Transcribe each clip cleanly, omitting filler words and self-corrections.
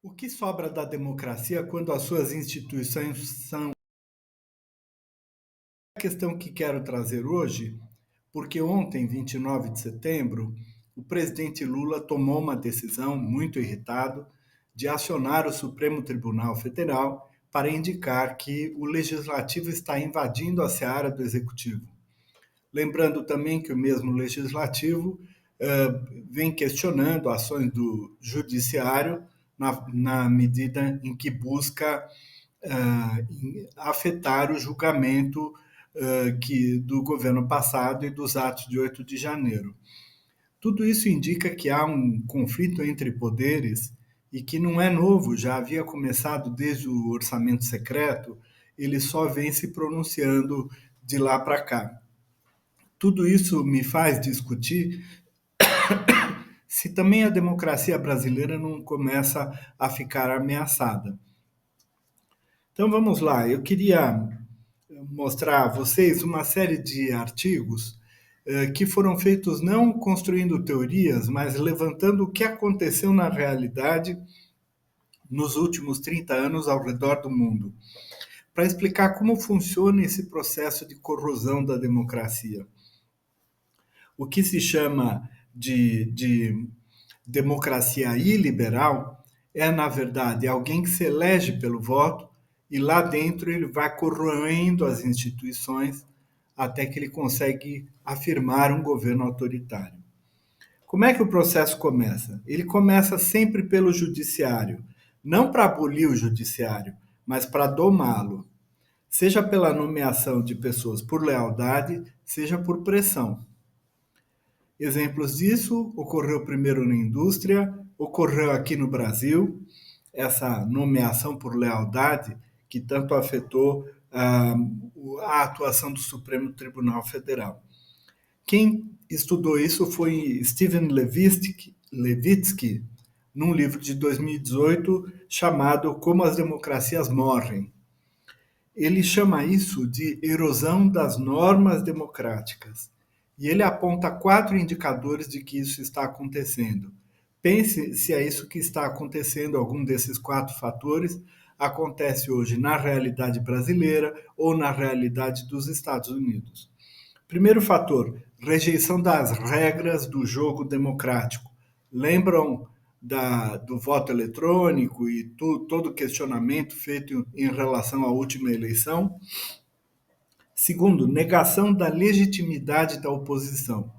O que sobra da democracia quando as suas instituições são a questão que quero trazer hoje, porque ontem, 29 de setembro, o presidente Lula tomou uma decisão muito irritado de acionar o Supremo Tribunal Federal para indicar que o legislativo está invadindo a seara do executivo. Lembrando também que o mesmo legislativo vem questionando ações do judiciário na medida em que busca afetar o julgamento do governo passado e dos atos de 8 de janeiro. Tudo isso indica que há um conflito entre poderes e que não é novo, já havia começado desde o orçamento secreto, ele só vem se pronunciando de lá para cá. Tudo isso me faz discutir se também a democracia brasileira não começa a ficar ameaçada. Então vamos lá, eu queria mostrar a vocês uma série de artigos que foram feitos não construindo teorias, mas levantando o que aconteceu na realidade nos últimos 30 anos ao redor do mundo, para explicar como funciona esse processo de corrosão da democracia. O que se chama de democracia iliberal é, na verdade, alguém que se elege pelo voto e lá dentro ele vai corroendo as instituições até que ele consegue afirmar um governo autoritário. Como é que o processo começa? Ele começa sempre pelo judiciário, não para abolir o judiciário, mas para domá-lo, seja pela nomeação de pessoas por lealdade, seja por pressão. Exemplos disso ocorreu primeiro na indústria, ocorreu aqui no Brasil, essa nomeação por lealdade que tanto afetou a atuação do Supremo Tribunal Federal. Quem estudou isso foi Steven Levitsky, num livro de 2018 chamado Como as Democracias Morrem. Ele chama isso de erosão das normas democráticas. E ele aponta 4 indicadores de que isso está acontecendo. Pense se é isso que está acontecendo, algum desses 4 fatores acontece hoje na realidade brasileira ou na realidade dos Estados Unidos. Primeiro fator, rejeição das regras do jogo democrático. Lembram do voto eletrônico e todo o questionamento feito em relação à última eleição? Segundo, negação da legitimidade da oposição.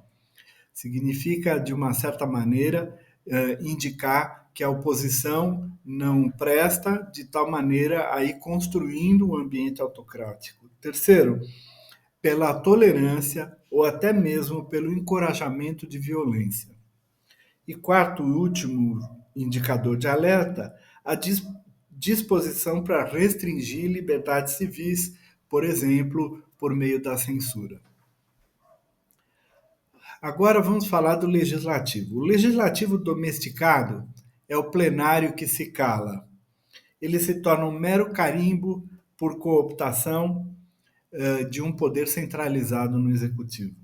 Significa, de uma certa maneira, indicar que a oposição não presta de tal maneira a ir construindo um ambiente autocrático. Terceiro, pela tolerância ou até mesmo pelo encorajamento de violência. E quarto e último indicador de alerta, a disposição para restringir liberdades civis, por exemplo, por meio da censura. Agora vamos falar do legislativo. O legislativo domesticado é o plenário que se cala. Ele se torna um mero carimbo por cooptação de um poder centralizado no executivo.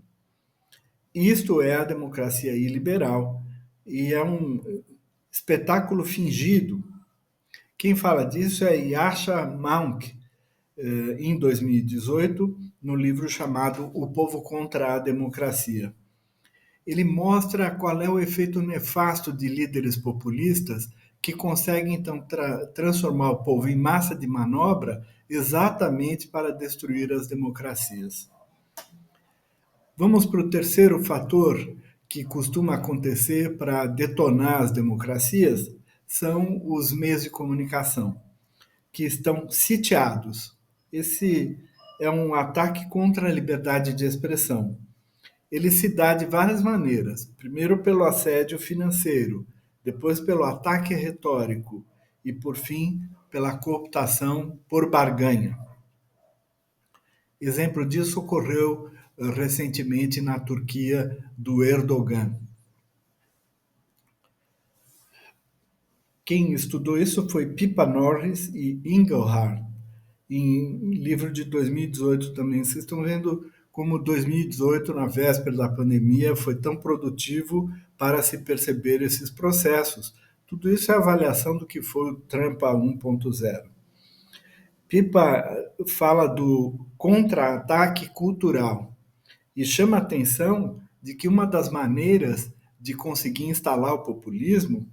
Isto é a democracia iliberal e é um espetáculo fingido. Quem fala disso é Yasha Mounk, em 2018, no livro chamado O Povo contra a Democracia. Ele mostra qual é o efeito nefasto de líderes populistas que conseguem, então, transformar o povo em massa de manobra exatamente para destruir as democracias. Vamos para o terceiro fator que costuma acontecer para detonar as democracias, são os meios de comunicação, que estão sitiados. Esse é um ataque contra a liberdade de expressão. Ele se dá de várias maneiras. Primeiro pelo assédio financeiro, depois pelo ataque retórico e, por fim, pela cooptação por barganha. Exemplo disso ocorreu recentemente na Turquia do Erdogan. Quem estudou isso foi Pippa Norris e Engelhardt, em livro de 2018 também. Vocês estão vendo como 2018, na véspera da pandemia, foi tão produtivo para se perceber esses processos. Tudo isso é avaliação do que foi o Trampa 1.0. Pipa fala do contra-ataque cultural e chama a atenção de que uma das maneiras de conseguir instalar o populismo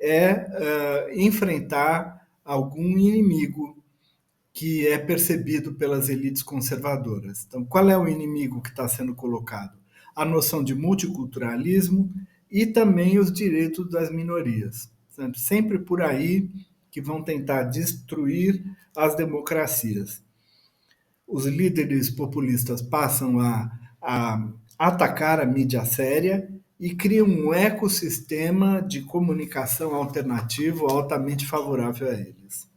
é enfrentar algum inimigo que é percebido pelas elites conservadoras. Então, qual é o inimigo que está sendo colocado? A noção de multiculturalismo e também os direitos das minorias. Sempre por aí que vão tentar destruir as democracias. Os líderes populistas passam a atacar a mídia séria e criam um ecossistema de comunicação alternativo altamente favorável a eles.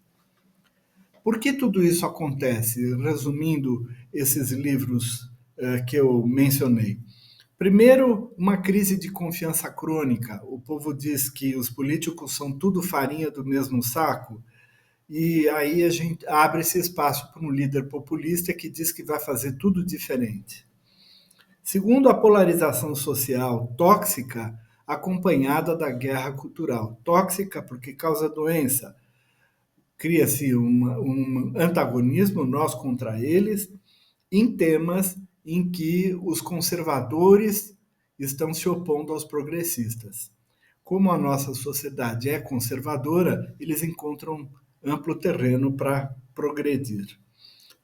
Por que tudo isso acontece? Resumindo esses livros que eu mencionei. Primeiro, uma crise de confiança crônica. O povo diz que os políticos são tudo farinha do mesmo saco, e aí a gente abre esse espaço para um líder populista que diz que vai fazer tudo diferente. Segundo, a polarização social tóxica acompanhada da guerra cultural. Tóxica porque causa doença, cria-se um antagonismo, nós contra eles, em temas em que os conservadores estão se opondo aos progressistas. Como a nossa sociedade é conservadora, eles encontram amplo terreno para progredir.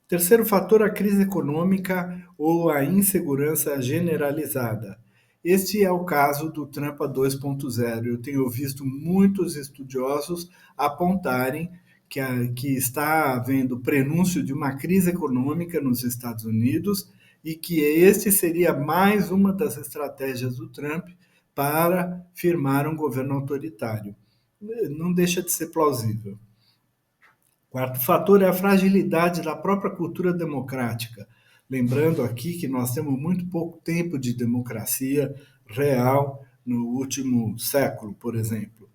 Terceiro fator, a crise econômica ou a insegurança generalizada. Este é o caso do Trampa 2.0. Eu tenho visto muitos estudiosos apontarem que está havendo prenúncio de uma crise econômica nos Estados Unidos e que este seria mais uma das estratégias do Trump para firmar um governo autoritário. Não deixa de ser plausível. Quarto fator é a fragilidade da própria cultura democrática. Lembrando aqui que nós temos muito pouco tempo de democracia real no último século, por exemplo.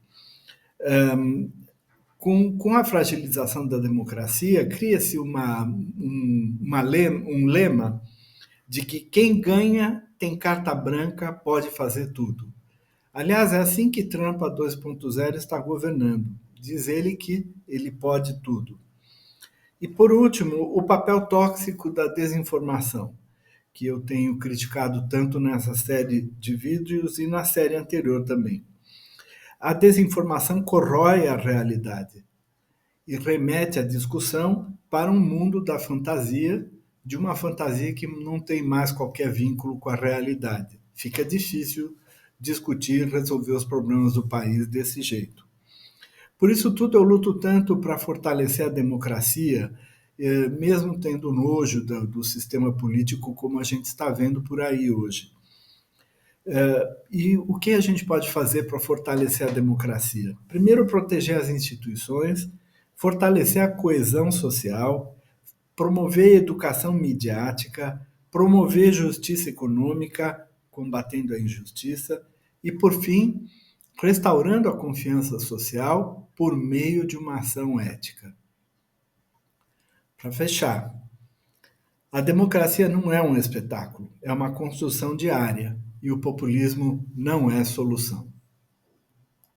Com a fragilização da democracia, cria-se um lema de que quem ganha tem carta branca, pode fazer tudo. Aliás, é assim que Trump 2.0 está governando. Diz ele que ele pode tudo. E, por último, o papel tóxico da desinformação, que eu tenho criticado tanto nessa série de vídeos e na série anterior também. A desinformação corrói a realidade e remete a discussão para um mundo da fantasia, de uma fantasia que não tem mais qualquer vínculo com a realidade. Fica difícil discutir e resolver os problemas do país desse jeito. Por isso tudo eu luto tanto para fortalecer a democracia, mesmo tendo nojo do sistema político como a gente está vendo por aí hoje. E o que a gente pode fazer para fortalecer a democracia? Primeiro, proteger as instituições, fortalecer a coesão social, promover educação midiática, promover justiça econômica, combatendo a injustiça, e, por fim, restaurando a confiança social por meio de uma ação ética. Para fechar, a democracia não é um espetáculo, é uma construção diária e o populismo não é solução.